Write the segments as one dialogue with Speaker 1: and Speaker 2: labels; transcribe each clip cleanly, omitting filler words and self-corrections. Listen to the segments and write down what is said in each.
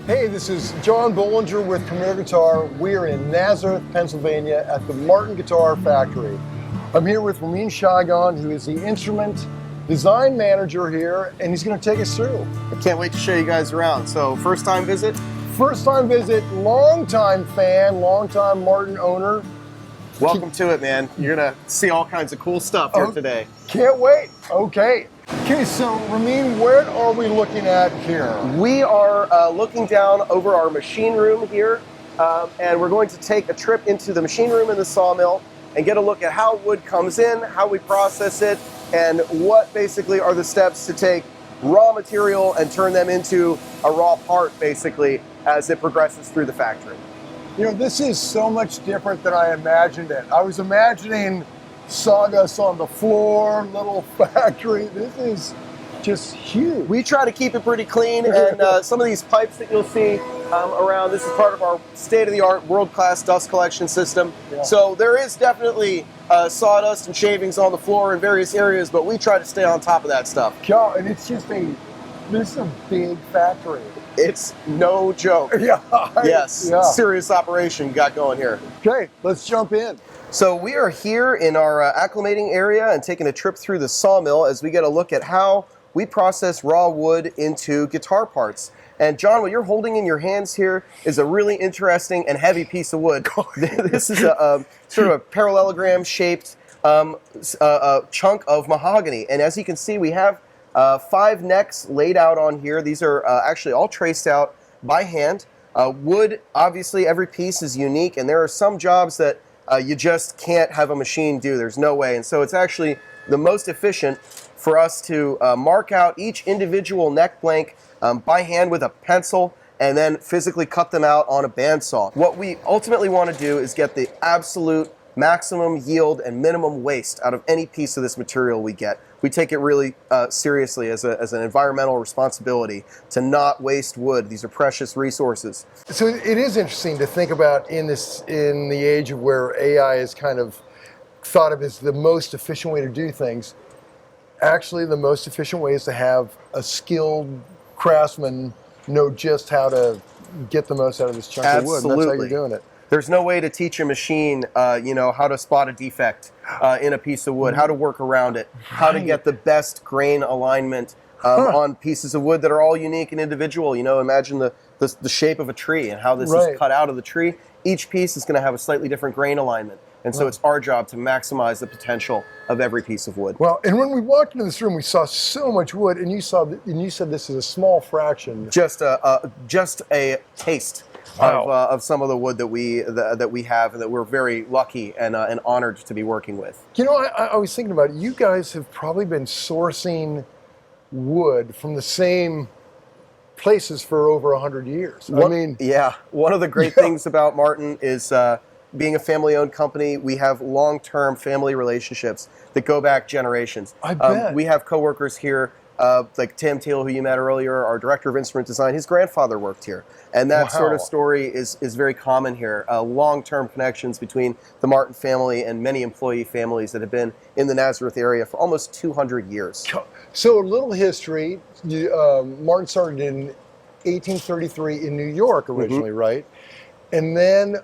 Speaker 1: Hey, this is John Bohlinger with Premier Guitar. We are in Nazareth, Pennsylvania at the Martin Guitar Factory. I'm here with Rameen Shayegan, who is the instrument design manager here, and he's going to take us through.
Speaker 2: I can't wait to show you guys around. So, first time visit?
Speaker 1: First time visit, long time fan, long time Martin owner.
Speaker 2: Welcome to it, man. You're going to see all kinds of cool stuff here today.
Speaker 1: Can't wait. Okay, so Rameen, what are we looking at here?
Speaker 2: We are looking down over our machine room here, and we're going to take a trip into the machine room in the sawmill and get a look at how wood comes in, how we process it, and what basically are the steps to take raw material and turn them into a raw part, basically, as it progresses through the factory.
Speaker 1: You know, this is so much different than I imagined it. I was imagining sawdust on the floor, little factory. This is just huge.
Speaker 2: We try to keep it pretty clean, and some of these pipes that you'll see around, this is part of our state-of-the-art, world-class dust collection system. Yeah. So there is definitely sawdust and shavings on the floor in various areas, but we try to stay on top of that stuff.
Speaker 1: Yeah, and it's just this is a big factory.
Speaker 2: It's no joke.
Speaker 1: Yeah.
Speaker 2: Yes, yeah. Serious operation got going here.
Speaker 1: Okay, let's jump in.
Speaker 2: So we are here in our acclimating area and taking a trip through the sawmill as we get a look at how we process raw wood into guitar parts. And John, what you're holding in your hands here is a really interesting and heavy piece of wood. This is a sort of a parallelogram shaped chunk of mahogany. And as you can see, we have 5 necks laid out on here. These are actually all traced out by hand. Wood, obviously, every piece is unique, and there are some jobs that you just can't have a machine do. There's no way. And so it's actually the most efficient for us to mark out each individual neck blank by hand with a pencil and then physically cut them out on a bandsaw. What we ultimately want to do is get the absolute maximum yield and minimum waste out of any piece of this material we get. We take it really seriously as an environmental responsibility to not waste wood. These are precious resources.
Speaker 1: So it is interesting to think about in the age of where AI is kind of thought of as the most efficient way to do things. Actually, the most efficient way is to have a skilled craftsman know just how to get the most out of this chunk of wood. And that's how you're doing it.
Speaker 2: There's no way to teach a machine, how to spot a defect in a piece of wood, how to work around it, how to get the best grain alignment on pieces of wood that are all unique and individual. You know, imagine the shape of a tree and how this is cut out of the tree. Each piece is going to have a slightly different grain alignment. And so it's our job to maximize the potential of every piece of wood.
Speaker 1: Well, and when we walked into this room, we saw so much wood, and you said this is a small fraction.
Speaker 2: Just a taste. Wow. Of some of the wood that we have and that we're very lucky and honored to be working with.
Speaker 1: You know, I was thinking about it. You guys have probably been sourcing wood from the same places for over 100 years.
Speaker 2: Yeah. One of the great things about Martin is being a family-owned company, we have long-term family relationships that go back generations.
Speaker 1: I bet.
Speaker 2: We have coworkers here, like Tim Teal, who you met earlier, our director of instrument design. His grandfather worked here. And that sort of story is very common here. Long-term connections between the Martin family and many employee families that have been in the Nazareth area for almost 200 years.
Speaker 1: So a little history. Martin started in 1833 in New York originally, right? And then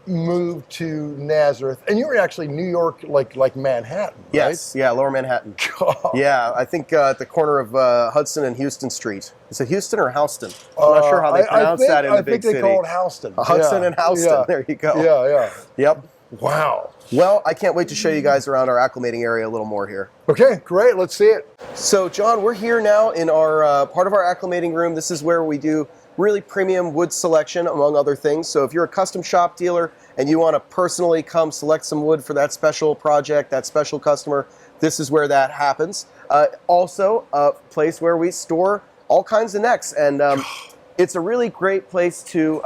Speaker 1: moved to Nazareth, and you were actually New York, like Manhattan, right?
Speaker 2: Yes, yeah, Lower Manhattan.
Speaker 1: God.
Speaker 2: Yeah, I think at the corner of Hudson and Houston Street. Is it Houston or Houston? I'm not sure how they pronounce that in the big city.
Speaker 1: I think they call it Houston.
Speaker 2: Hudson and Houston. Yeah. There you go.
Speaker 1: Yeah.
Speaker 2: Yep.
Speaker 1: Wow.
Speaker 2: Well, I can't wait to show you guys around our acclimating area a little more here.
Speaker 1: Okay, great. Let's see it.
Speaker 2: So, John, we're here now in our part of our acclimating room. This is where we do really premium wood selection, among other things. So if you're a custom shop dealer and you want to personally come select some wood for that special project, that special customer, this is where that happens. Also, a place where we store all kinds of necks. And it's a really great place to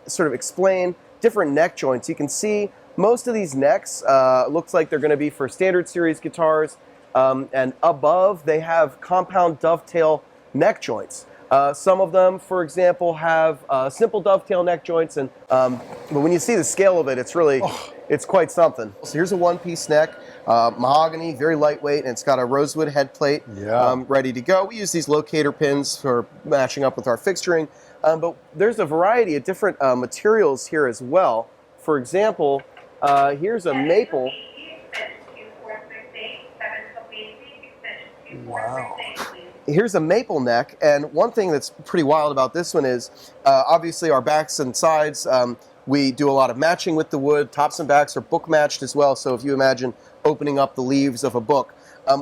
Speaker 2: sort of explain different neck joints. You can see most of these necks looks like they're going to be for standard series guitars. And above, they have compound dovetail neck joints. Some of them, for example, have simple dovetail neck joints, but when you see the scale of it, it's really, it's quite something. So here's a one-piece neck. Mahogany, very lightweight, and it's got a rosewood head plate ready to go. We use these locator pins for matching up with our fixturing, but there's a variety of different materials here as well. For example, here's a maple.
Speaker 1: Wow.
Speaker 2: Here's a maple neck, and one thing that's pretty wild about this one is obviously our backs and sides, we do a lot of matching with the wood. Tops and backs are book matched as well, so if you imagine opening up the leaves of a book,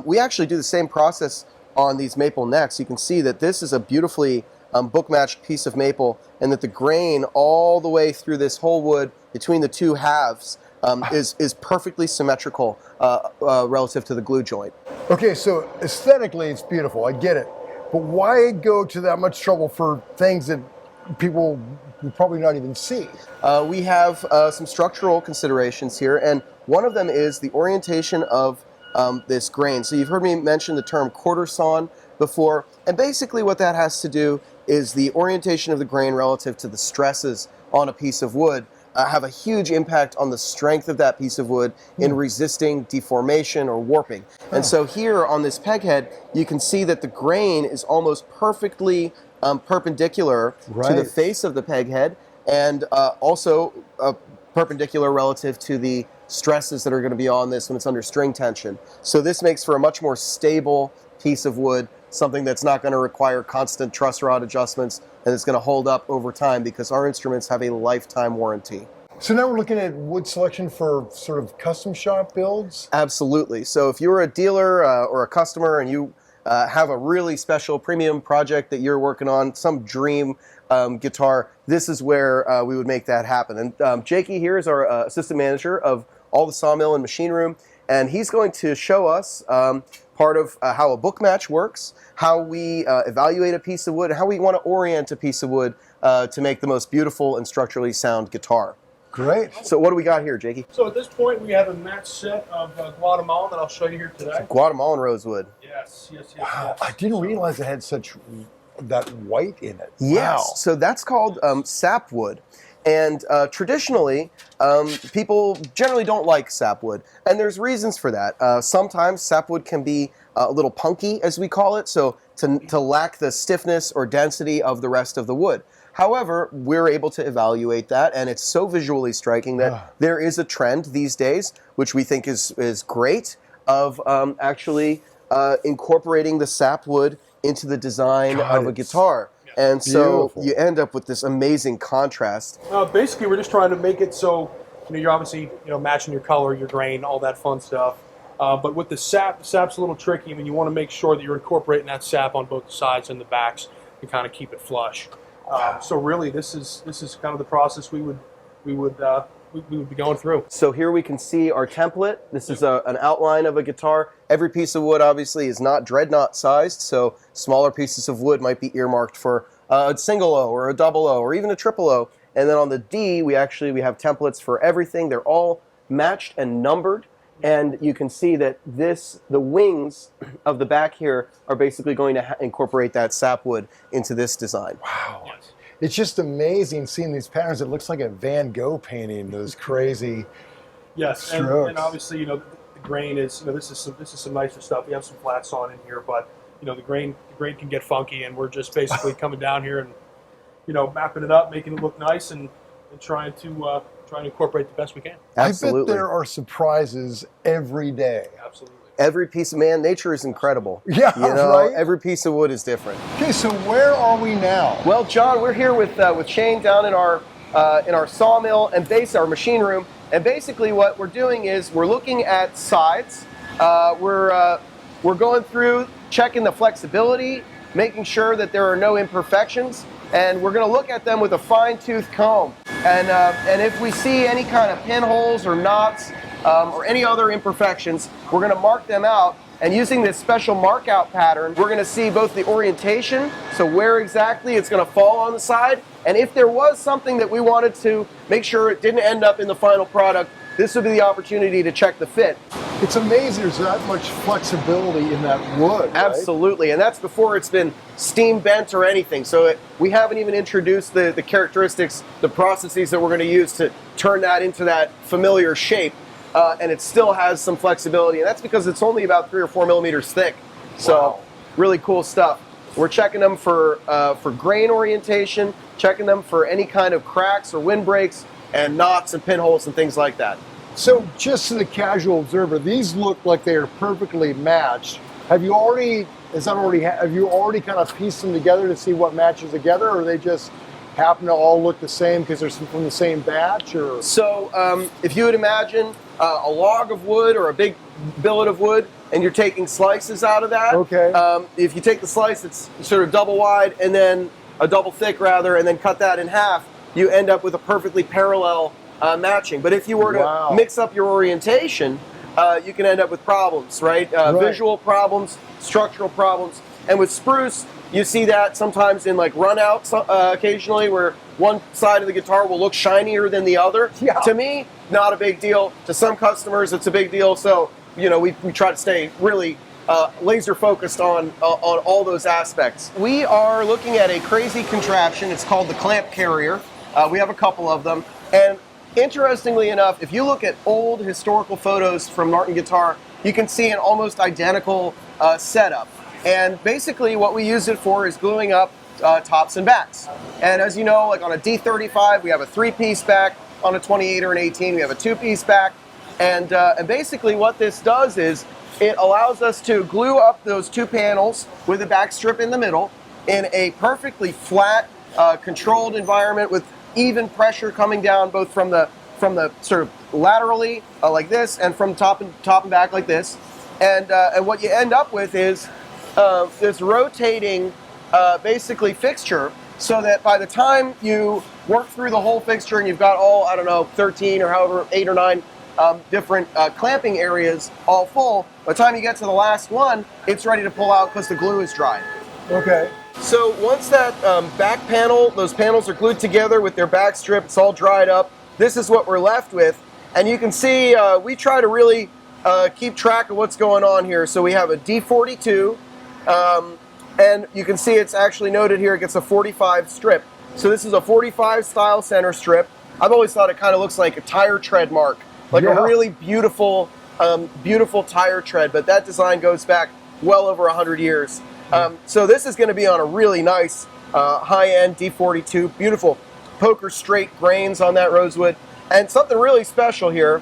Speaker 2: we actually do the same process on these maple necks. You can see that this is a beautifully book matched piece of maple, and that the grain all the way through this whole wood between the two halves is perfectly symmetrical relative to the glue joint.
Speaker 1: Okay, so aesthetically it's beautiful, I get it. But why go to that much trouble for things that people will probably not even see?
Speaker 2: We have some structural considerations here, and one of them is the orientation of this grain. So you've heard me mention the term quarter sawn before, and basically what that has to do is the orientation of the grain relative to the stresses on a piece of wood have a huge impact on the strength of that piece of wood in resisting deformation or warping. And so here on this peg head, you can see that the grain is almost perfectly perpendicular to the face of the peg head, and also perpendicular relative to the stresses that are going to be on this when it's under string tension. So this makes for a much more stable piece of wood, something that's not going to require constant truss rod adjustments, and it's going to hold up over time because our instruments have a lifetime warranty.
Speaker 1: So now we're looking at wood selection for sort of custom shop builds?
Speaker 2: Absolutely. So if you're a dealer or a customer and you have a really special premium project that you're working on, some dream guitar, this is where we would make that happen. And Jakey here is our assistant manager of all the Sawmill and machine room, and he's going to show us part of how a book match works, how we evaluate a piece of wood, and how we want to orient a piece of wood to make the most beautiful and structurally sound guitar.
Speaker 1: Great.
Speaker 2: So what do we got here, Jakey?
Speaker 3: So at this point, we have a match set of Guatemalan that I'll show you here today.
Speaker 2: Guatemalan rosewood.
Speaker 3: Yes.
Speaker 1: Wow, I didn't realize it had such that white in it.
Speaker 2: Yes,
Speaker 1: Wow.
Speaker 2: so that's called sapwood. And traditionally, people generally don't like sapwood, and there's reasons for that. Sometimes sapwood can be a little punky, as we call it, so to lack the stiffness or density of the rest of the wood. However, we're able to evaluate that, and it's so visually striking that there is a trend these days, which we think is great, of actually incorporating the sapwood into the design of a guitar. And so you end up with this amazing contrast.
Speaker 3: Basically, we're just trying to make it so you're obviously matching your color, your grain, all that fun stuff. But with the sap's a little tricky. I mean, you want to make sure that you're incorporating that sap on both the sides and the backs to kind of keep it flush. So really, this is kind of the process we would be going through.
Speaker 2: So here we can see our template. This is an outline of a guitar. Every piece of wood obviously is not dreadnought sized, so smaller pieces of wood might be earmarked for a single O or a double O or even a triple O. And then on the D, we have templates for everything. They're all matched and numbered. And you can see that the wings of the back here are basically going to incorporate that sapwood into this design.
Speaker 1: Wow. It's just amazing seeing these patterns. It looks like a Van Gogh painting, those crazy strokes.
Speaker 3: And obviously, the grain is, this is some nicer stuff. We have some flat sawn in here, but the grain can get funky, and we're just basically coming down here and mapping it up, making it look nice, and trying to incorporate the best we can.
Speaker 2: Absolutely.
Speaker 1: I bet there are surprises every day.
Speaker 3: Absolutely.
Speaker 2: Every piece of nature is incredible.
Speaker 1: Yeah, right?
Speaker 2: Every piece of wood is different.
Speaker 1: Okay, so where are we now?
Speaker 2: Well, John, we're here with Shane down in our sawmill and our machine room. And basically what we're doing is we're looking at sides. We're going through, checking the flexibility, making sure that there are no imperfections, and we're going to look at them with a fine-tooth comb. And if we see any kind of pinholes or knots or any other imperfections, we're going to mark them out. And using this special mark out pattern, we're going to see both the orientation, so where exactly it's going to fall on the side, and if there was something that we wanted to make sure it didn't end up in the final product, this would be the opportunity to check the fit.
Speaker 1: It's amazing there's that much flexibility in that wood, right?
Speaker 2: Absolutely, and that's before it's been steam bent or anything. So we haven't even introduced the characteristics, the processes that we're going to use to turn that into that familiar shape. and it still has some flexibility, and that's because it's only about 3 or 4 millimeters thick. So
Speaker 1: Wow.
Speaker 2: really cool stuff. We're checking them for grain orientation, checking them for any kind of cracks or windbreaks and knots and pinholes and things like that.
Speaker 1: So just to the casual observer, these look like they are perfectly matched. Have you already kind of pieced them together to see what matches together, or they just happen to all look the same because they're from the same batch? Or
Speaker 2: So if you would imagine a log of wood or a big billet of wood, and you're taking slices out of that.
Speaker 1: Okay.
Speaker 2: If you take the slice that's sort of double wide and then a double thick rather, and then cut that in half, you end up with a perfectly parallel matching. But if you were to
Speaker 1: Wow.
Speaker 2: mix up your orientation, you can end up with problems, right?
Speaker 1: Right.
Speaker 2: Visual problems, structural problems. And with spruce, you see that sometimes in like runouts occasionally, where one side of the guitar will look shinier than the other.
Speaker 1: Yeah.
Speaker 2: To me, not a big deal. To some customers, it's a big deal. So, you know, we try to stay really laser focused on all those aspects. We are looking at a crazy contraption. It's called the clamp carrier. We have a couple of them. And interestingly enough, if you look at old historical photos from Martin Guitar, you can see an almost identical setup. And basically what we use it for is gluing up tops and backs. And as you know, like on a D35, we have a 3-piece back. On a 28 or an 18, we have a 2-piece back. And basically what this does is it allows us to glue up those 2 panels with a back strip in the middle in a perfectly flat, controlled environment with even pressure coming down both from the sort of laterally like this, and from top and back like this. And what you end up with is this rotating basically fixture, so that by the time you work through the whole fixture and you've got all, I don't know, 13 or however 8 or 9 different clamping areas all full, by the time you get to the last one, it's ready to pull out because the glue is dry.
Speaker 1: okay.
Speaker 2: So once that back panel, those panels are glued together with their back strip, it's all dried up, this is what we're left with. And you can see we try to really keep track of what's going on here. So we have a D42, and you can see it's actually noted here, it gets a 45 strip. So this is a 45 style center strip. I've always thought it kind of looks like a tire tread mark, like
Speaker 1: Yeah.
Speaker 2: a really beautiful, beautiful tire tread, but that design goes back well over 100 years. So this is going to be on a really nice high-end D42, beautiful poker straight grains on that rosewood. And something really special here,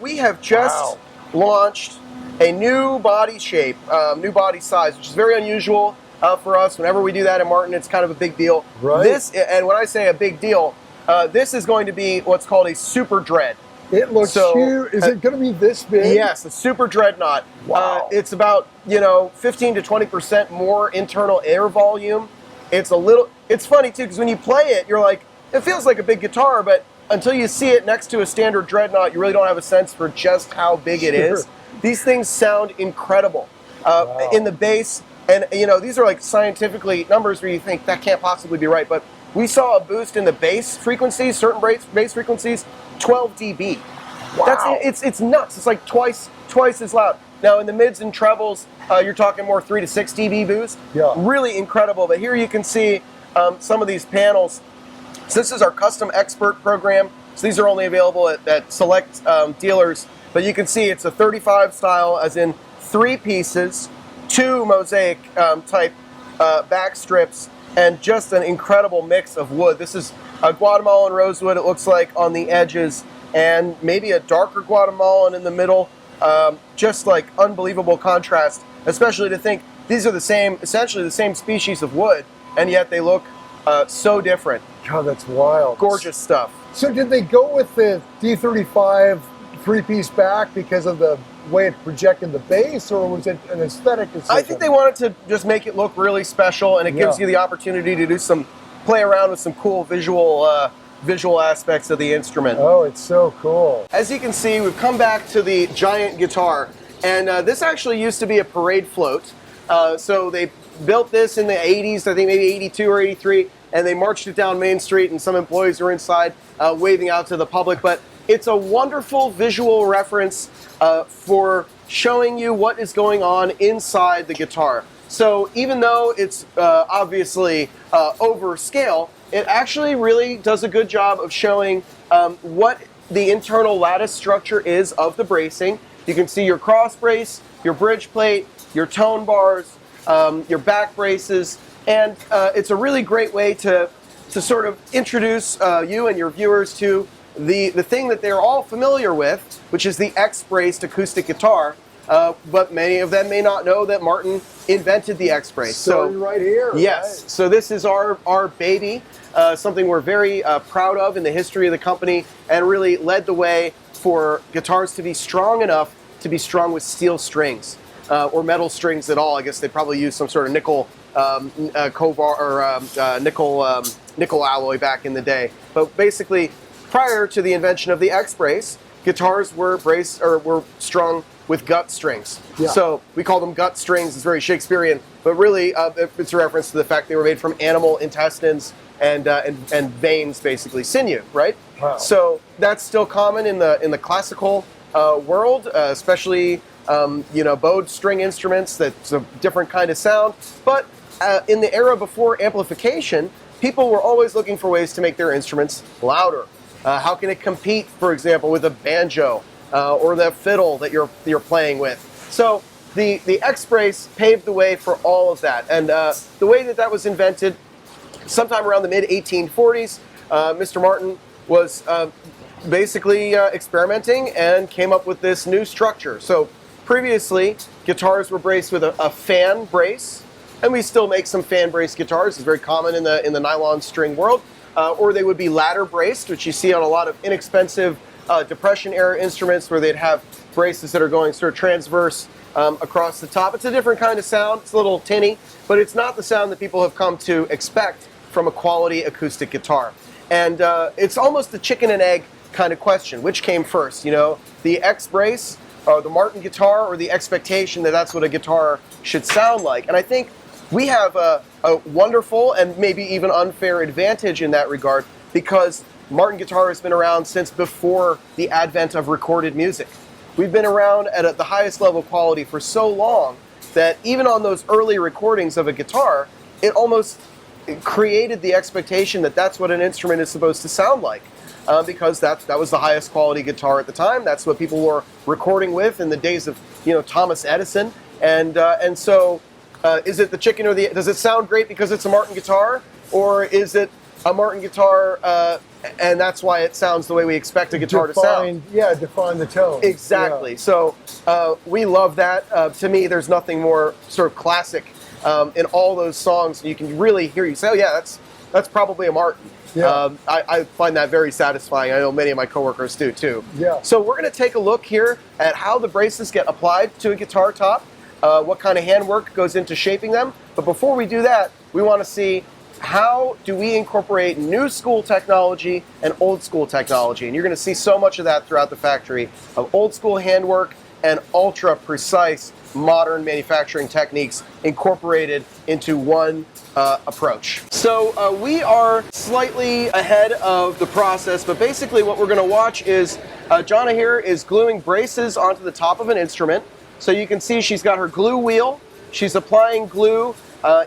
Speaker 2: we have just launched a new body shape, new body size, which is very unusual for us. Whenever we do that at Martin, it's kind of a big deal.
Speaker 1: Right.
Speaker 2: This, and when I say a big deal, this is going to be what's called a super dread.
Speaker 1: It looks huge. Is it going to be this big?
Speaker 2: Yes, a super dreadnought.
Speaker 1: Wow.
Speaker 2: It's about 15 to 20% more internal air volume. It's a little. It's funny too, because when you play it, you're like, it feels like a big guitar, but until you see it next to a standard dreadnought, you really don't have a sense for just how big it is. These things sound incredible in the bass, and these are like scientifically numbers where you think that can't possibly be right, but we saw a boost in the bass frequencies, certain bass frequencies, 12 dB.
Speaker 1: Wow.
Speaker 2: It's nuts. It's like twice as loud. Now in the mids and trebles, you're talking more 3 to 6 dB boost.
Speaker 1: Yeah.
Speaker 2: Really incredible. But here you can see some of these panels. So this is our custom expert program. So these are only available at select dealers. But you can see it's a 35 style, as in 3 pieces, 2 mosaic type back strips, and just an incredible mix of wood. This is a Guatemalan rosewood, it looks like, on the edges, and maybe a darker Guatemalan in the middle. Just like unbelievable contrast, especially to think these are essentially the same species of wood, and yet they look so different.
Speaker 1: God, that's wild.
Speaker 2: Gorgeous stuff.
Speaker 1: So did they go with the D35 3-piece back because of the way it projected the bass, or was it an aesthetic decision?
Speaker 2: I think they wanted to just make it look really special, and it gives you the opportunity to do play around with some cool visual aspects of the instrument.
Speaker 1: Oh, it's so cool.
Speaker 2: As you can see, we've come back to the giant guitar, and this actually used to be a parade float. So they built this in the 80s, I think maybe 82 or 83, and they marched it down Main Street, and some employees were inside waving out to the public. But it's a wonderful visual reference for showing you what is going on inside the guitar. So even though it's obviously over scale, it actually really does a good job of showing what the internal lattice structure is of the bracing. You can see your cross brace, your bridge plate, your tone bars, your back braces, and it's a really great way to sort of introduce you and your viewers to the thing that they're all familiar with, which is the X-braced acoustic guitar. But many of them may not know that Martin invented the X-brace.
Speaker 1: So right here.
Speaker 2: Yes.
Speaker 1: Right.
Speaker 2: So this is our baby, something we're very proud of in the history of the company, and really led the way for guitars to be strong enough to be strung with steel strings or metal strings at all. I guess they probably used some sort of nickel nickel alloy back in the day. But basically, prior to the invention of the X-brace, guitars were strung with gut strings.
Speaker 1: Yeah.
Speaker 2: So we call them gut strings. It's very Shakespearean, but really it's a reference to the fact they were made from animal intestines and veins, basically sinew, right?
Speaker 1: Wow.
Speaker 2: So that's still common in the classical world, especially bowed string instruments. That's a different kind of sound. But in the era before amplification, people were always looking for ways to make their instruments louder. How can it compete, for example, with a banjo or the fiddle that you're playing with? So the X-brace paved the way for all of that. And the way that was invented, sometime around the mid-1840s, Mr. Martin was basically experimenting and came up with this new structure. So previously, guitars were braced with a fan brace, and we still make some fan brace guitars. It's very common in the nylon string world. Or they would be ladder braced, which you see on a lot of inexpensive Depression era instruments where they'd have braces that are going sort of transverse across the top. It's a different kind of sound. It's a little tinny, but it's not the sound that people have come to expect from a quality acoustic guitar. And it's almost the chicken and egg kind of question. Which came first, the X-brace, or the Martin guitar, or the expectation that that's what a guitar should sound like? And I think we have a wonderful and maybe even unfair advantage in that regard, because Martin guitar has been around since before the advent of recorded music. We've been around at the highest level quality for so long that even on those early recordings of a guitar, it almost created the expectation that that's what an instrument is supposed to sound like, because that was the highest quality guitar at the time. That's what people were recording with in the days of Thomas Edison, and so. Is it the chicken or the... Does it sound great because it's a Martin guitar? Or is it a Martin guitar and that's why it sounds the way we expect a guitar to sound?
Speaker 1: Yeah, define the tone.
Speaker 2: Exactly.
Speaker 1: Yeah.
Speaker 2: So we love that. To me, there's nothing more sort of classic in all those songs. You can really hear you say, oh yeah, that's probably a Martin.
Speaker 1: Yeah.
Speaker 2: I find that very satisfying. I know many of my coworkers do too.
Speaker 1: Yeah.
Speaker 2: So we're going to take a look here at how the braces get applied to a guitar top. What kind of handwork goes into shaping them. But before we do that, we want to see how do we incorporate new school technology and old school technology. And you're going to see so much of that throughout the factory, of old school handwork and ultra precise modern manufacturing techniques incorporated into one approach. So we are slightly ahead of the process, but basically what we're going to watch is Jonna here is gluing braces onto the top of an instrument. So you can see she's got her glue wheel. She's applying glue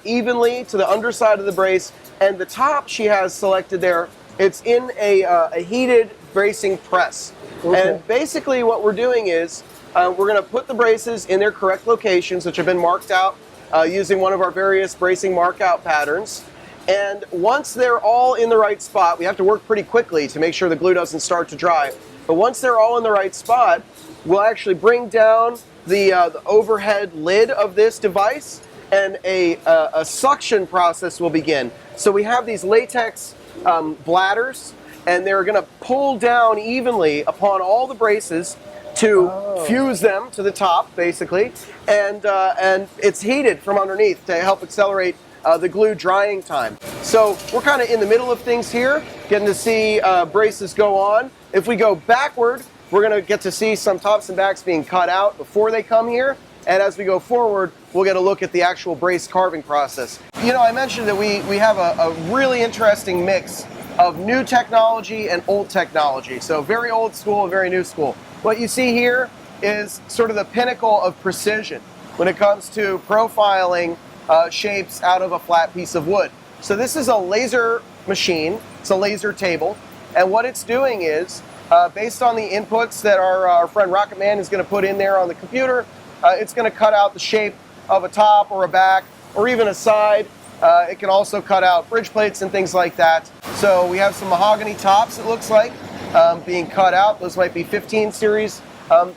Speaker 2: evenly to the underside of the brace, and the top she has selected there, it's in a heated bracing press. Okay. And basically what we're doing is we're going to put the braces in their correct locations, which have been marked out using one of our various bracing mark-out patterns. And once they're all in the right spot, we have to work pretty quickly to make sure the glue doesn't start to dry. But once they're all in the right spot, we'll actually bring down the overhead lid of this device, and a suction process will begin. So we have these latex bladders, and they're going to pull down evenly upon all the braces to fuse them to the top, basically, and it's heated from underneath to help accelerate the glue drying time. So we're kind of in the middle of things here, getting to see braces go on. If we go backward, we're going to get to see some tops and backs being cut out before they come here. And as we go forward, we'll get a look at the actual brace carving process. I mentioned that we have a really interesting mix of new technology and old technology. So very old school and very new school. What you see here is sort of the pinnacle of precision when it comes to profiling shapes out of a flat piece of wood. So this is a laser machine. It's a laser table. And what it's doing is based on the inputs that our friend Rocket Man is going to put in there on the computer. It's going to cut out the shape of a top or a back or even a side. It can also cut out bridge plates and things like that. So we have some mahogany tops, it looks like, being cut out. Those might be 15 series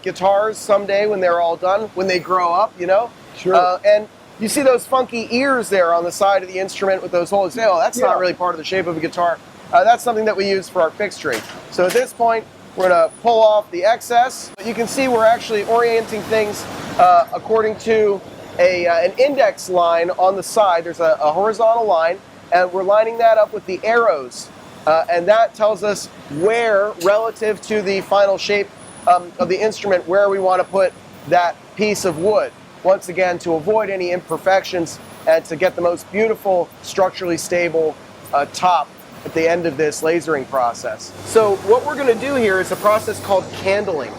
Speaker 2: guitars someday when they're all done, when they grow up, you know?
Speaker 1: Sure.
Speaker 2: And you see those funky ears there on the side of the instrument with those holes. Oh, that's not really part of the shape of a guitar. That's something that we use for our fixturing. So at this point, we're going to pull off the excess. You can see we're actually orienting things according to an index line on the side. There's a horizontal line, and we're lining that up with the arrows. And that tells us where, relative to the final shape of the instrument, where we want to put that piece of wood. Once again, to avoid any imperfections and to get the most beautiful, structurally stable top at the end of this lasering process. So what we're going to do here is a process called candling.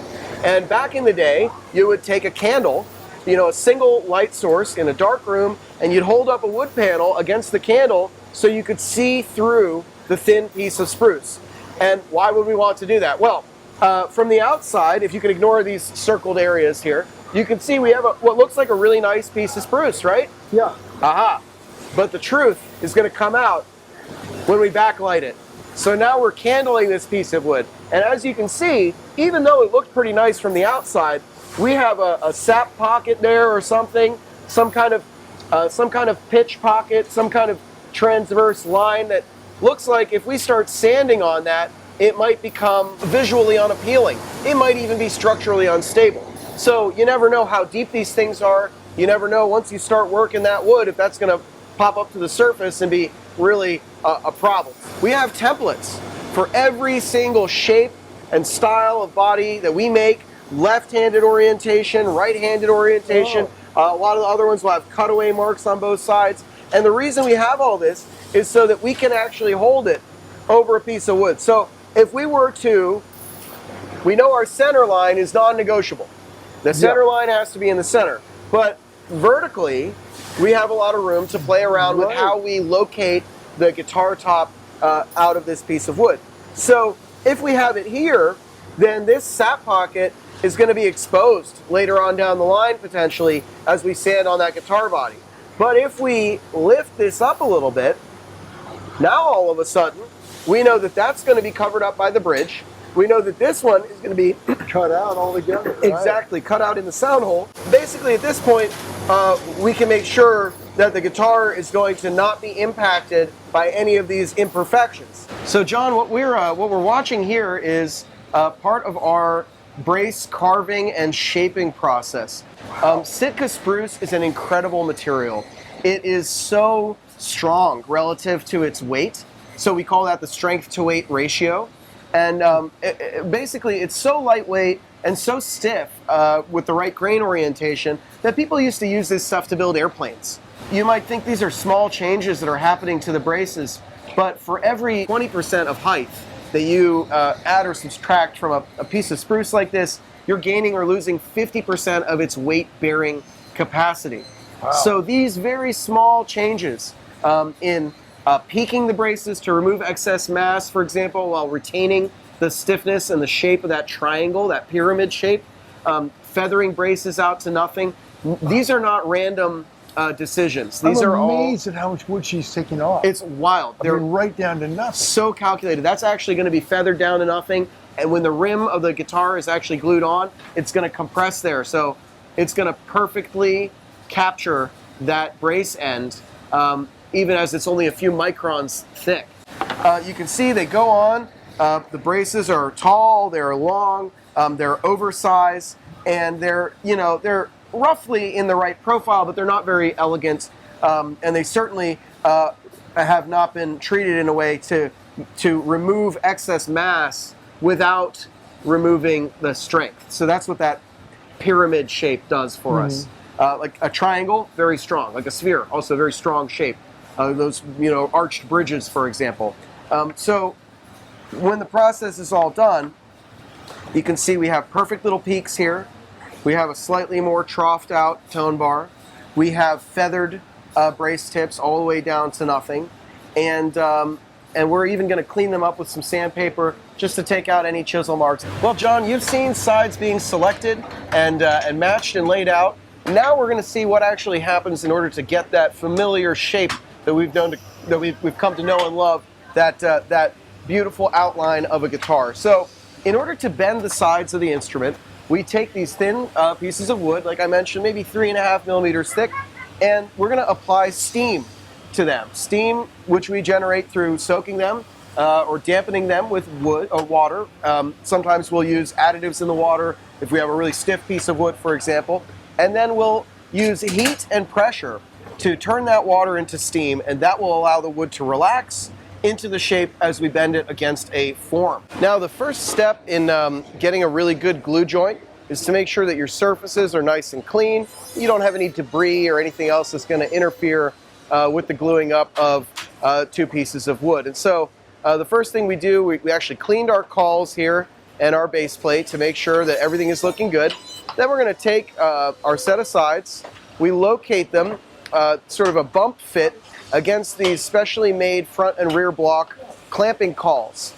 Speaker 2: And back in the day, you would take a candle, you know, a single light source in a dark room, and you'd hold up a wood panel against the candle so you could see through the thin piece of spruce. And why would we want to do that? Well, from the outside, if you can ignore these circled areas here, you can see we have what looks like a really nice piece of spruce, right?
Speaker 1: Yeah.
Speaker 2: Aha. But the truth is going to come out when we backlight it. So now we're candling this piece of wood. And as you can see, even though it looked pretty nice from the outside, we have a sap pocket there or something, some kind of pitch pocket, some kind of transverse line that looks like if we start sanding on that, it might become visually unappealing. It might even be structurally unstable. So you never know how deep these things are. You never know once you start working that wood if that's going to pop up to the surface and be really a problem. We have templates for every single shape and style of body that we make. Left-handed orientation, right-handed orientation. A lot of the other ones will have cutaway marks on both sides. And the reason we have all this is so that we can actually hold it over a piece of wood. So if we were to, we know our center line is non-negotiable. The center line has to be in the center. But vertically, we have a lot of room to play around with how we locate the guitar top out of this piece of wood. So if we have it here, then this sap pocket is going to be exposed later on down the line potentially as we sand on that guitar body. But if we lift this up a little bit, now all of a sudden we know that that's going to be covered up by the bridge. We know that this one is going to be
Speaker 1: cut out altogether. Right?
Speaker 2: Exactly, cut out in the sound hole. Basically at this point we can make sure that the guitar is going to not be impacted by any of these imperfections. So John, what we're watching here is part of our brace carving and shaping process. Sitka spruce is an incredible material. It is so strong relative to its weight, so we call that the strength to weight ratio. And basically it's so lightweight and so stiff with the right grain orientation that people used to use this stuff to build airplanes. You might think these are small changes that are happening to the braces, but for every 20% of height that you add or subtract from a piece of spruce like this, you're gaining or losing 50% of its weight-bearing capacity. Wow. So these very small changes in peaking the braces to remove excess mass, for example, while retaining the stiffness and the shape of that triangle, that pyramid shape, feathering braces out to nothing, these are not random decisions. These
Speaker 1: I'm
Speaker 2: are
Speaker 1: amazed at how much wood she's taking off.
Speaker 2: It's wild.
Speaker 1: They're right down to nothing.
Speaker 2: So calculated. That's actually going to be feathered down to nothing. And when the rim of the guitar is actually glued on, it's going to compress there. So it's going to perfectly capture that brace end, even as it's only a few microns thick. You can see they go on. The braces are tall, they're long, they're oversized, and they're roughly in the right profile, but they're not very elegant, and they certainly have not been treated in a way to remove excess mass without removing the strength. So that's what that pyramid shape does for us. Like a triangle, very strong. Like a sphere, also very strong shape. Those arched bridges, for example. So when the process is all done, you can see we have perfect little peaks here. We have a slightly more troughed out tone bar. We have feathered brace tips all the way down to nothing. And and we're even going to clean them up with some sandpaper just to take out any chisel marks. Well, John, you've seen sides being selected and matched and laid out. Now we're going to see what actually happens in order to get that familiar shape that we've come to know and love, that beautiful outline of a guitar. So in order to bend the sides of the instrument, we take these thin pieces of wood, like I mentioned, maybe 3.5 millimeters thick, and we're going to apply steam to them. Steam, which we generate through soaking them or dampening them with wood or water. Sometimes we'll use additives in the water if we have a really stiff piece of wood, for example. And then we'll use heat and pressure to turn that water into steam, and that will allow the wood to relax into the shape as we bend it against a form. Now, the first step in getting a really good glue joint is to make sure that your surfaces are nice and clean. You don't have any debris or anything else that's going to interfere with the gluing up of two pieces of wood. And so the first thing we do, we actually cleaned our cauls here and our base plate to make sure that everything is looking good. Then we're going to take our set of sides, we locate them, sort of a bump fit against these specially made front and rear block clamping cauls.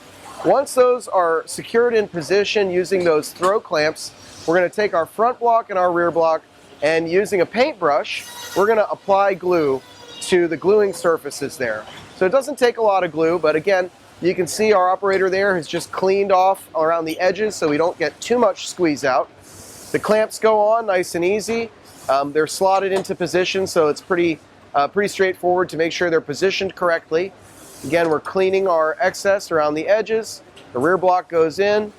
Speaker 2: Once those are secured in position using those throw clamps, we're going to take our front block and our rear block, and using a paintbrush, we're going to apply glue to the gluing surfaces there. So it doesn't take a lot of glue, but again, you can see our operator there has just cleaned off around the edges so we don't get too much squeeze out. The clamps go on nice and easy. They're slotted into position, so it's pretty straightforward to make sure they're positioned correctly. Again, we're cleaning our excess around the edges. The rear block goes in,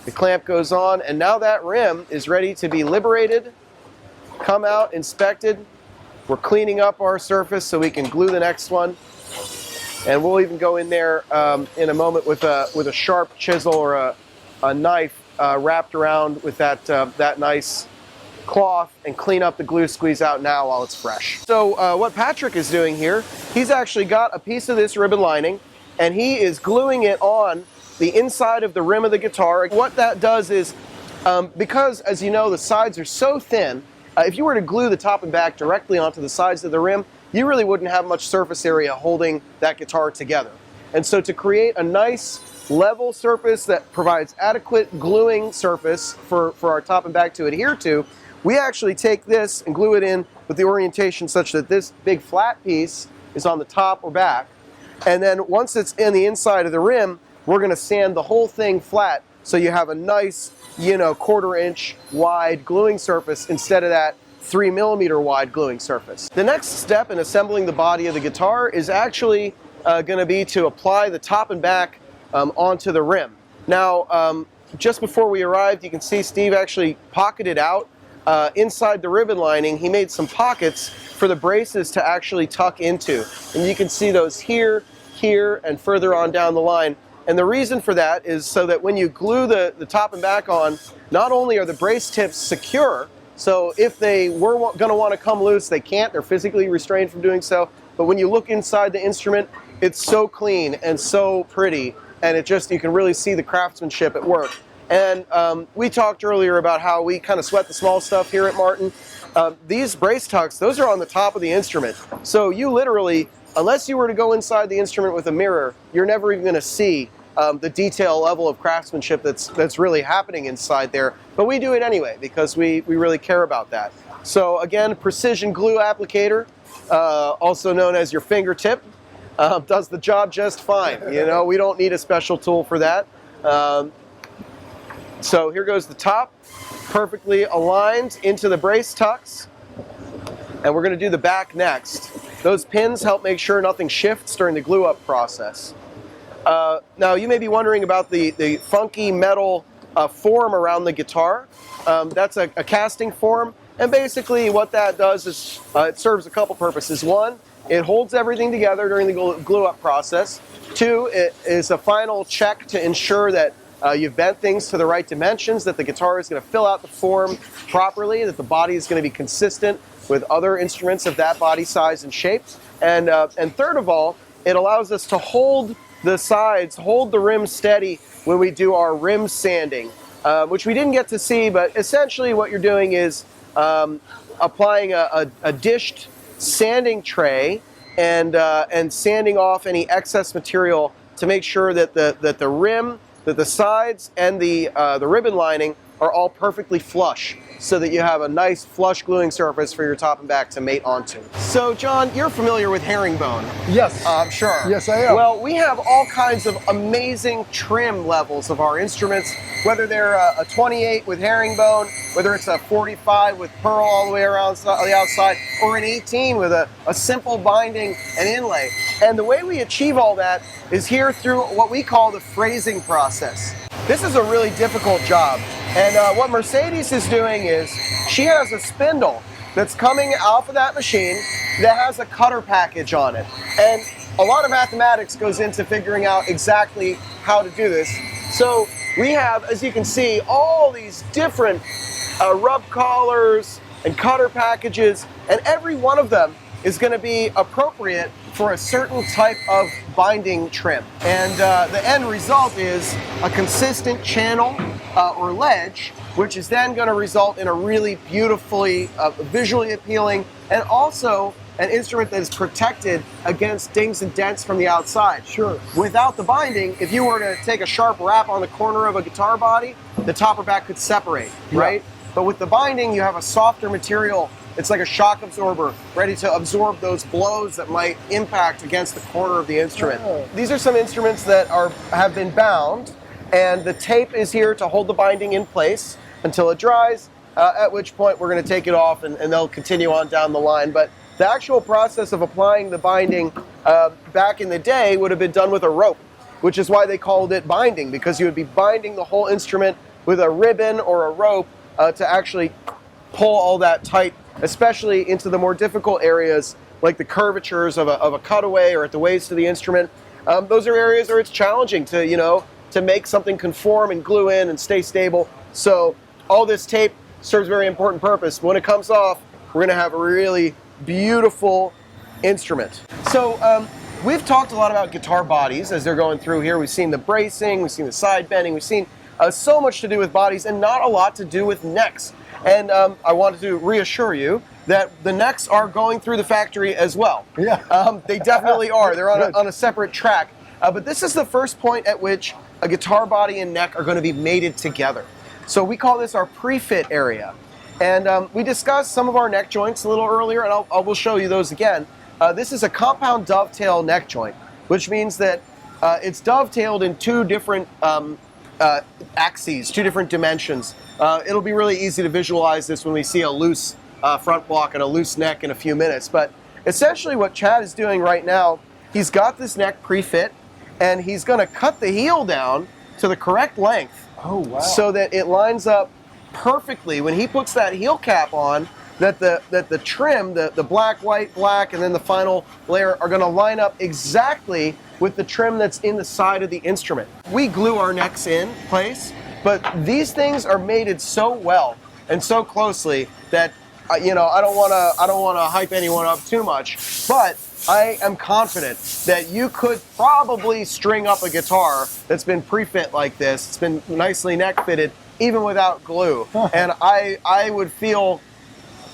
Speaker 2: the clamp goes on, and now that rim is ready to be liberated, come out, inspected. We're cleaning up our surface so we can glue the next one. And we'll even go in there in a moment with a sharp chisel or a knife wrapped around with that nice cloth and clean up the glue squeeze out now while it's fresh. So what Patrick is doing here, he's actually got a piece of this ribbon lining and he is gluing it on the inside of the rim of the guitar. What that does is, because as you know the sides are so thin, if you were to glue the top and back directly onto the sides of the rim, you really wouldn't have much surface area holding that guitar together. And so to create a nice level surface that provides adequate gluing surface for our top and back to adhere to, we actually take this and glue it in with the orientation such that this big flat piece is on the top or back. And then once it's in the inside of the rim, we're going to sand the whole thing flat so you have a nice, 1/4 inch wide gluing surface instead of that 3 millimeter wide gluing surface. The next step in assembling the body of the guitar is actually going to be to apply the top and back onto the rim. Now, just before we arrived, you can see Steve actually pocketed out inside the ribbon lining. He made some pockets for the braces to actually tuck into. And you can see those here, here, and further on down the line. And the reason for that is so that when you glue the top and back on, not only are the brace tips secure, so if they were going to want to come loose, they can't. They're physically restrained from doing so. But when you look inside the instrument, it's so clean and so pretty. And you can really see the craftsmanship at work. And we talked earlier about how we kind of sweat the small stuff here at Martin. These brace tucks, those are on the top of the instrument. So you literally, unless you were to go inside the instrument with a mirror, you're never even going to see the detail level of craftsmanship that's really happening inside there. But we do it anyway because we really care about that. So again, precision glue applicator, also known as your fingertip, does the job just fine. We don't need a special tool for that. So here goes the top, perfectly aligned into the brace tucks. And we're going to do the back next. Those pins help make sure nothing shifts during the glue up process. Now you may be wondering about the funky metal form around the guitar. That's a casting form. And basically what that does is it serves a couple purposes. One, it holds everything together during the glue up process. Two, it is a final check to ensure that you've bent things to the right dimensions, that the guitar is going to fill out the form properly, that the body is going to be consistent with other instruments of that body size and shape. And third of all, it allows us to hold the sides, hold the rim steady when we do our rim sanding, which we didn't get to see, but essentially what you're doing is applying a dished sanding tray and sanding off any excess material to make sure that the rim, that the sides, and the ribbon lining are all perfectly flush, so that you have a nice flush gluing surface for your top and back to mate onto. So John, you're familiar with herringbone.
Speaker 1: Yes.
Speaker 2: I'm sure.
Speaker 1: Yes, I am.
Speaker 2: Well, we have all kinds of amazing trim levels of our instruments, whether they're a 28 with herringbone, whether it's a 45 with pearl all the way around the outside, or an 18 with a simple binding and inlay. And the way we achieve all that is here through what we call the phrasing process. This is a really difficult job. And what Mercedes is doing is she has a spindle that's coming off of that machine that has a cutter package on it. And a lot of mathematics goes into figuring out exactly how to do this. So we have, as you can see, all these different rub collars and cutter packages, and every one of them is going to be appropriate for a certain type of binding trim. And the end result is a consistent channel or ledge, which is then going to result in a really beautifully, visually appealing, and also an instrument that is protected against dings and dents from the outside.
Speaker 1: Sure.
Speaker 2: Without the binding, if you were to take a sharp rap on the corner of a guitar body, the top or back could separate, right? But with the binding, you have a softer material. It's like a shock absorber, ready to absorb those blows that might impact against the corner of the instrument.
Speaker 1: Oh.
Speaker 2: These are some instruments that have been bound, and the tape is here to hold the binding in place until it dries, at which point we're going to take it off and they'll continue on down the line. But the actual process of applying the binding back in the day would have been done with a rope, which is why they called it binding, because you would be binding the whole instrument with a ribbon or a rope to actually pull all that tight, especially into the more difficult areas like the curvatures of a cutaway or at the waist of the instrument. Those are areas where it's challenging to make something conform and glue in and stay stable. So all this tape serves a very important purpose. When it comes off, we're going to have a really beautiful instrument. So we've talked a lot about guitar bodies as they're going through here. We've seen the bracing, we've seen the side bending, we've seen so much to do with bodies and not a lot to do with necks. And I wanted to reassure you that the necks are going through the factory as well.
Speaker 1: Yeah.
Speaker 2: They definitely are. They're on a separate track. But this is the first point at which a guitar body and neck are going to be mated together. So we call this our pre-fit area. And we discussed some of our neck joints a little earlier, and I will show you those again. This is a compound dovetail neck joint, which means that it's dovetailed in two different axes, two different dimensions. It'll be really easy to visualize this when we see a loose front block and a loose neck in a few minutes. But essentially what Chad is doing right now, he's got this neck pre-fit, and he's going to cut the heel down to the correct length.
Speaker 1: Oh, wow.
Speaker 2: So that it lines up perfectly when he puts that heel cap on, that the trim, the black, white, black, and then the final layer are going to line up exactly with the trim that's in the side of the instrument. We glue our necks in place, but these things are mated so well and so closely that I don't want to hype anyone up too much, but I am confident that you could probably string up a guitar that's been pre-fit like this. It's been nicely neck fitted, even without glue. And I would feel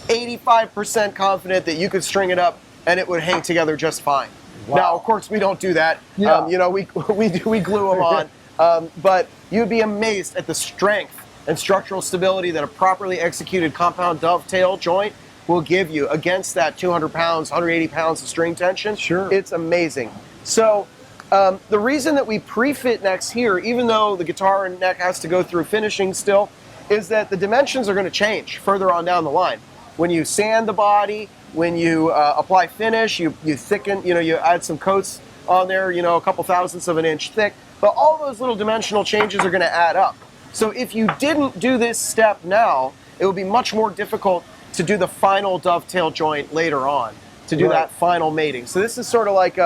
Speaker 2: 85% confident that you could string it up and it would hang together just fine.
Speaker 1: Wow.
Speaker 2: Now, of course, we don't do that.
Speaker 1: Yeah.
Speaker 2: We glue them on. But you'd be amazed at the strength and structural stability that a properly executed compound dovetail joint will give you against that 200 pounds, 180 pounds of string tension.
Speaker 1: Sure.
Speaker 2: It's amazing. So the reason that we pre-fit necks here, even though the guitar and neck has to go through finishing still, is that the dimensions are going to change further on down the line. When you sand the body, when you apply finish, you thicken, you add some coats on there, a couple thousandths of an inch thick, but all those little dimensional changes are going to add up. So if you didn't do this step now, it would be much more difficult to do the final dovetail joint later on, to do that final mating. So this is sort of like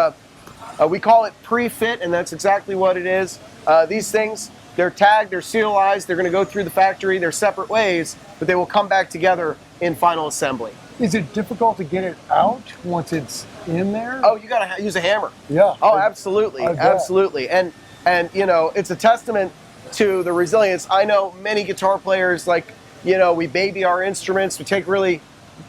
Speaker 2: we call it pre-fit, and that's exactly what it is. These things, they're tagged, they're serialized, they're going to go through the factory, they're separate ways, but they will come back together in final assembly.
Speaker 1: Is it difficult to get it out once it's in there?
Speaker 2: Oh, you got to use a hammer.
Speaker 1: Yeah.
Speaker 2: Oh, absolutely, absolutely. And it's a testament to the resilience. I know many guitar players, we baby our instruments, we take really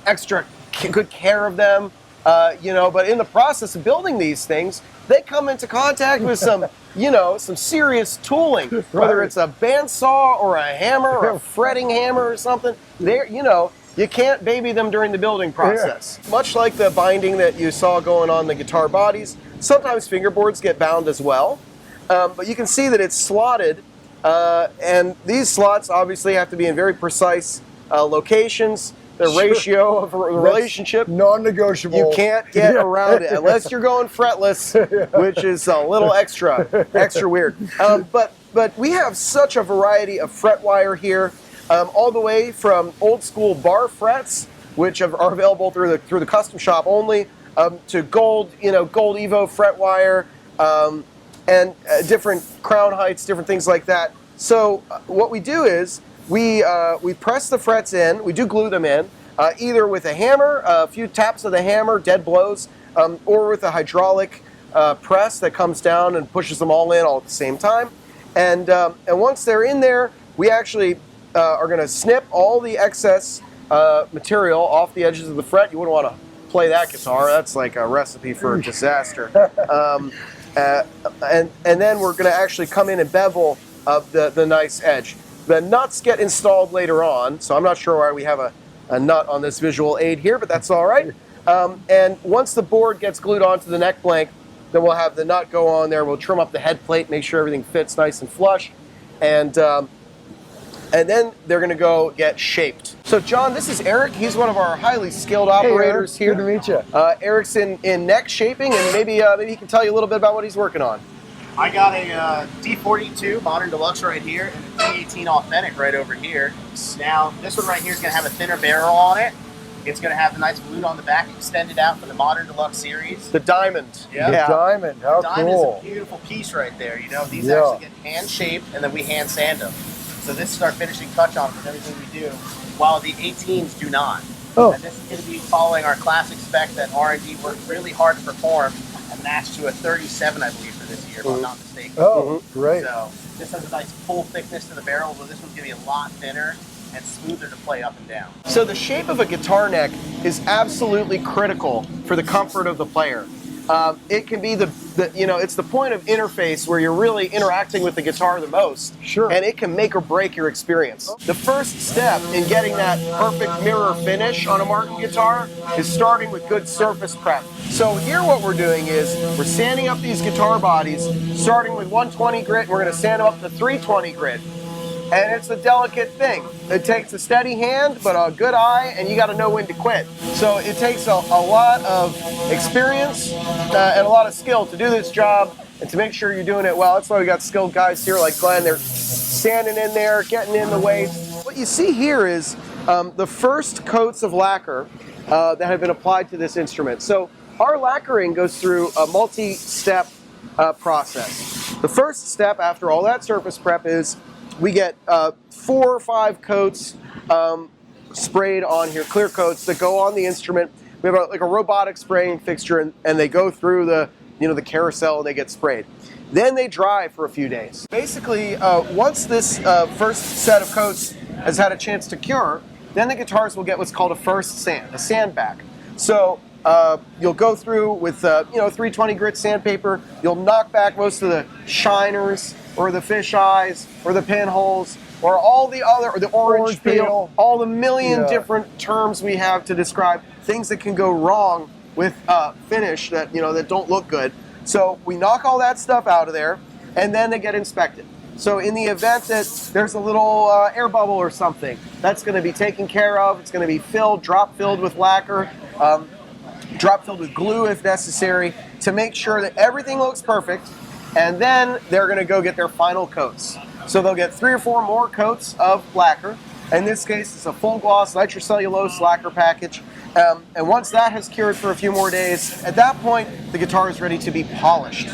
Speaker 2: extra good care of them, But in the process of building these things, they come into contact with some, some serious tooling, whether it's a bandsaw or a hammer or a fretting hammer or something. You can't baby them during the building process. Yeah. Much like the binding that you saw going on the guitar bodies, sometimes fingerboards get bound as well. But you can see that it's slotted, and these slots obviously have to be in very precise locations. The ratio of a relationship,
Speaker 1: non-negotiable.
Speaker 2: You can't get around it unless you're going fretless, which is a little extra weird. But we have such a variety of fret wire here, all the way from old school bar frets, which are available through the custom shop only, to gold Evo fret wire, and different crown heights, different things like that. So what we do is we press the frets in, we do glue them in, either with a hammer, a few taps of the hammer, dead blows, or with a hydraulic press that comes down and pushes them all in all at the same time. And once they're in there, we actually are going to snip all the excess material off the edges of the fret. You wouldn't want to play that guitar. That's like a recipe for disaster. And then we're going to actually come in and bevel the nice edge. The nuts get installed later on, so I'm not sure why we have a nut on this visual aid here, but that's all right. And once the board gets glued onto the neck blank, then we'll have the nut go on there. We'll trim up the head plate, make sure everything fits nice and flush, and then they're going to go get shaped. So John, this is Eric. He's one of our highly skilled operators here.
Speaker 1: Good to meet you.
Speaker 2: Eric's in neck shaping, and maybe he can tell you a little bit about what he's working on.
Speaker 4: I got a D42 Modern Deluxe right here and a D18 Authentic right over here. Now, this one right here is going to have a thinner barrel on it. It's going to have the nice flute on the back extended out for the Modern Deluxe series.
Speaker 2: The diamond.
Speaker 4: Yeah.
Speaker 1: The diamond. How
Speaker 4: the diamond
Speaker 1: cool.
Speaker 4: is a beautiful piece right there. These actually get hand shaped and then we hand sand them. So this is our finishing touch on with everything we do, while the 18s do not.
Speaker 1: Oh.
Speaker 4: And this is going to be following our classic spec that R&D worked really hard to perform and matched to a 37, I believe, for this year, if I'm not mistaken.
Speaker 1: Oh, great.
Speaker 4: So this has a nice full thickness to the barrel, but this one's going to be a lot thinner and smoother to play up and down.
Speaker 2: So the shape of a guitar neck is absolutely critical for the comfort of the player. It can be it's the point of interface where you're really interacting with the guitar the most.
Speaker 1: Sure.
Speaker 2: And it can make or break your experience. The first step in getting that perfect mirror finish on a Martin guitar is starting with good surface prep. So here what we're doing is we're sanding up these guitar bodies, starting with 120 grit, and we're going to sand them up to 320 grit. And it's a delicate thing. It takes a steady hand, but a good eye, and you got to know when to quit. So it takes a lot of experience and a lot of skill to do this job and to make sure you're doing it well. That's why we got skilled guys here like Glenn. They're standing in there, getting in the way. What you see here is the first coats of lacquer that have been applied to this instrument. So our lacquering goes through a multi-step process. The first step after all that surface prep is we get 4 or 5 coats sprayed on here, clear coats that go on the instrument. We have like a robotic spraying fixture, and they go through the carousel and they get sprayed. Then they dry for a few days. Basically, once this first set of coats has had a chance to cure, then the guitars will get what's called a first sand, a sandback. So you'll go through with 320 grit sandpaper. You'll knock back most of the shiners, or the fish eyes, or the pinholes, or all the other, or the orange peel, all the million different terms we have to describe things that can go wrong with finish that that don't look good. So we knock all that stuff out of there, and then they get inspected. So in the event that there's a little air bubble or something, that's going to be taken care of. It's going to be filled, drop filled with lacquer, drop filled with glue if necessary, to make sure that everything looks perfect. And then they're going to go get their final coats. So they'll get 3 or 4 more coats of lacquer. In this case, it's a full gloss nitrocellulose lacquer package. And once that has cured for a few more days, at that point, the guitar is ready to be polished,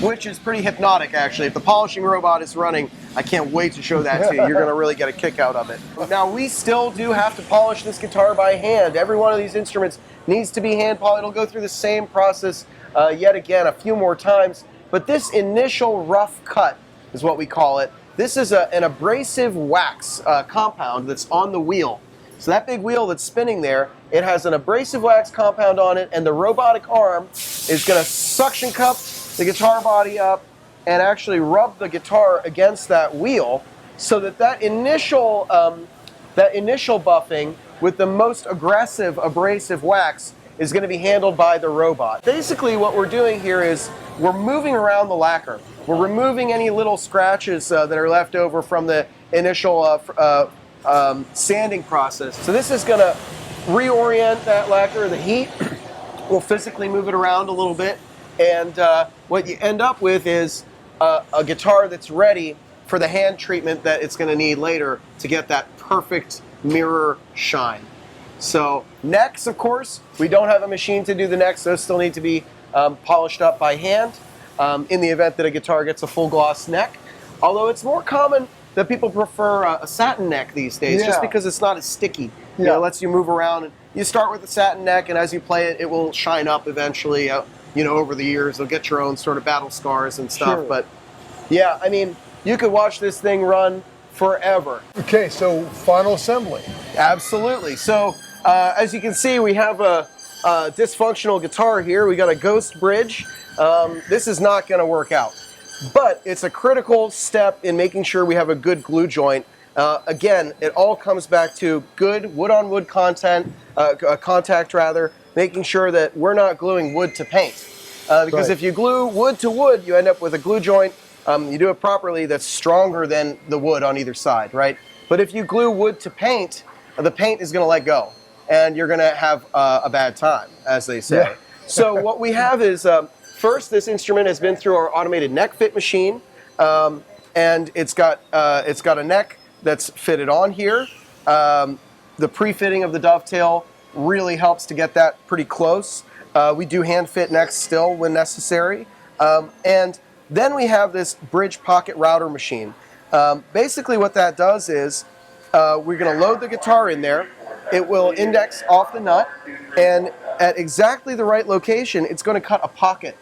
Speaker 2: which is pretty hypnotic, actually. If the polishing robot is running, I can't wait to show that to you. You're going to really get a kick out of it. Now, we still do have to polish this guitar by hand. Every one of these instruments needs to be hand polished. It'll go through the same process yet again a few more times. But this initial rough cut is what we call it. This is an abrasive wax compound that's on the wheel. So that big wheel that's spinning there, it has an abrasive wax compound on it, and the robotic arm is going to suction cup the guitar body up and actually rub the guitar against that wheel, so that initial buffing with the most aggressive abrasive wax is going to be handled by the robot. Basically what we're doing here is we're moving around the lacquer. We're removing any little scratches that are left over from the initial sanding process. So this is going to reorient that lacquer. The heat will physically move it around a little bit, and what you end up with is a guitar that's ready for the hand treatment that it's going to need later to get that perfect mirror shine. So necks, of course, we don't have a machine to do the necks. Those still need to be polished up by hand in the event that a guitar gets a full gloss neck. Although it's more common that people prefer a satin neck these days, just because it's not as sticky. You know, it lets you move around. And you start with the satin neck, and as you play it, it will shine up eventually. You know, over the years, you'll get your own sort of battle scars and stuff. Sure. But yeah, I mean, you could watch this thing run forever.
Speaker 1: Okay, so final assembly.
Speaker 2: Absolutely. So as you can see, we have a dysfunctional guitar here. We got a ghost bridge. This is not going to work out, but it's a critical step in making sure we have a good glue joint. Again, it all comes back to good wood-on-wood contact, making sure that we're not gluing wood to paint. Because if you glue wood to wood, you end up with a glue joint. You do it properly, that's stronger than the wood on either side, right? But if you glue wood to paint, the paint is going to let go, and you're going to have a bad time, as they say. Yeah. So what we have is, first, this instrument has been through our automated neck fit machine, and it's got a neck that's fitted on here. The pre-fitting of the dovetail really helps to get that pretty close. We do hand fit necks still when necessary. And then we have this bridge pocket router machine. Basically what that does is we're going to load the guitar in there. It will index off the nut, and at exactly the right location, it's going to cut a pocket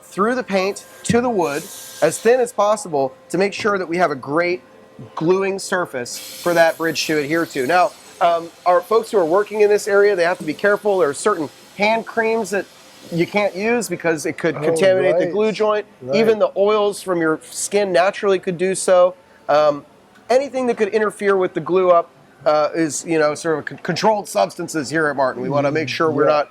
Speaker 2: through the paint to the wood as thin as possible to make sure that we have a great gluing surface for that bridge to adhere to. Now, our folks who are working in this area, they have to be careful. There are certain hand creams that you can't use because it could contaminate the glue joint. Even the oils from your skin naturally could do so. Anything that could interfere with the glue up is, you know, sort of controlled substances here at Martin. We want to make sure we're not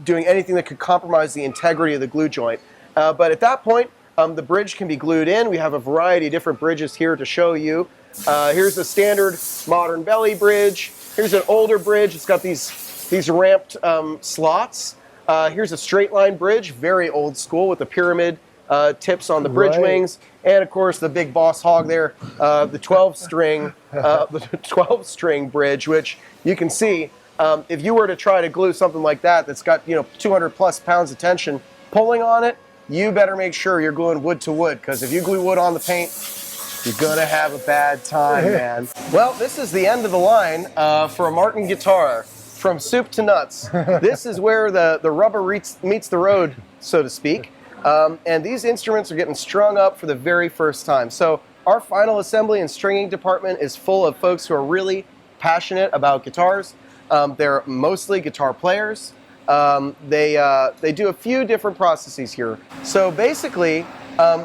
Speaker 2: doing anything that could compromise the integrity of the glue joint. But at that point, the bridge can be glued in. We have a variety of different bridges here to show you. Here's a standard modern belly bridge. Here's an older bridge. It's got these ramped slots. Here's a straight line bridge, very old school with the pyramid tips on the bridge wings. And of course the big boss hog there, the 12-string bridge, which you can see if you were to try to glue something like that that's got 200 plus pounds of tension pulling on it, you better make sure you're gluing wood to wood, because if you glue wood on the paint, you're gonna have a bad time, man. Well, this is the end of the line for a Martin guitar. From soup to nuts. This is where the rubber meets the road, so to speak. And these instruments are getting strung up for the very first time. So our final assembly and stringing department is full of folks who are really passionate about guitars. They're mostly guitar players. They do a few different processes here. So basically,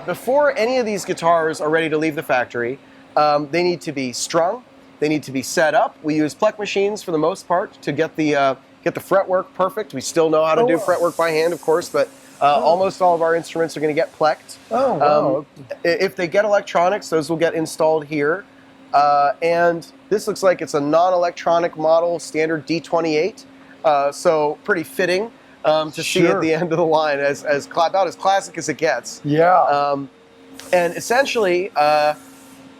Speaker 2: before any of these guitars are ready to leave the factory, they need to be strung. They need to be set up. We use Plek machines for the most part to get the fretwork perfect. We still know how to do fretwork by hand, of course, but almost all of our instruments are going to get plecked. If they get electronics, those will get installed here. And this looks like it's a non-electronic model, standard D28. So pretty fitting to see at the end of the line, about as classic as it gets.
Speaker 1: Yeah.
Speaker 2: And essentially,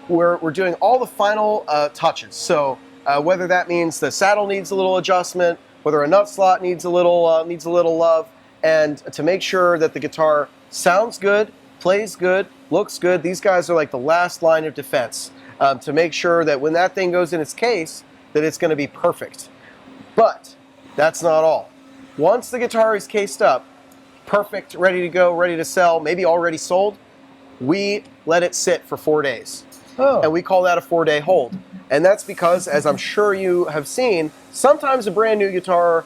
Speaker 2: we're doing all the final touches. So whether that means the saddle needs a little adjustment, whether a nut slot needs a little love, and to make sure that the guitar sounds good, plays good, looks good. These guys are like the last line of defense to make sure that when that thing goes in its case, that it's going to be perfect. But that's not all. Once the guitar is cased up, perfect, ready to go, ready to sell, maybe already sold, we let it sit for 4 days. And we call that a 4-day hold. And that's because, as I'm sure you have seen, sometimes a brand new guitar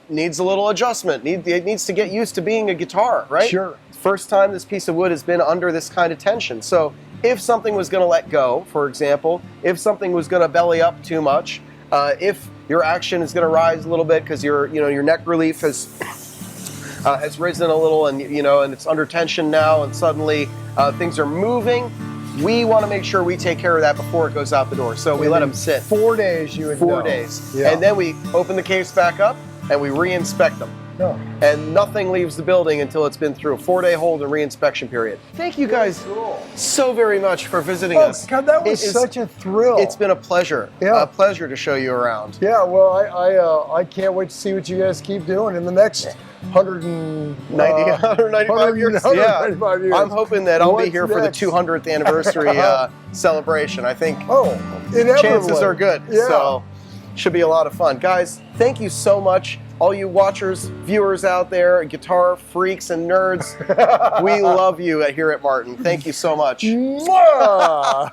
Speaker 2: needs a little adjustment. It needs to get used to being a guitar, right?
Speaker 1: Sure.
Speaker 2: First time this piece of wood has been under this kind of tension. So if something was going to let go, for example, if something was going to belly up too much, if your action is going to rise a little bit because your neck relief has risen a little, and and it's under tension now, and suddenly things are moving, we want to make sure we take care of that before it goes out the door. So we let them sit
Speaker 1: 4 days. You would
Speaker 2: 4
Speaker 1: know.
Speaker 2: days,
Speaker 1: Yeah.
Speaker 2: and then we open the case back up and we re-inspect them.
Speaker 1: No.
Speaker 2: And nothing leaves the building until it's been through a 4-day hold and re-inspection period. Thank you guys so very much for visiting us.
Speaker 1: God, that was such a thrill.
Speaker 2: It's been a pleasure.
Speaker 1: Yeah.
Speaker 2: A pleasure to show you around.
Speaker 1: Yeah, well, I can't wait to see what you guys keep doing in the next
Speaker 2: 195 years.
Speaker 1: 195 years.
Speaker 2: I'm hoping that I'll be
Speaker 1: What's
Speaker 2: here for the
Speaker 1: next?
Speaker 2: 200th anniversary celebration. I think
Speaker 1: Inevitably.
Speaker 2: chances are good.
Speaker 1: Yeah.
Speaker 2: So should be a lot of fun. Guys, thank you so much. All you watchers, viewers out there, guitar freaks and nerds, we love you here at Martin. Thank you so much.
Speaker 1: Mwah!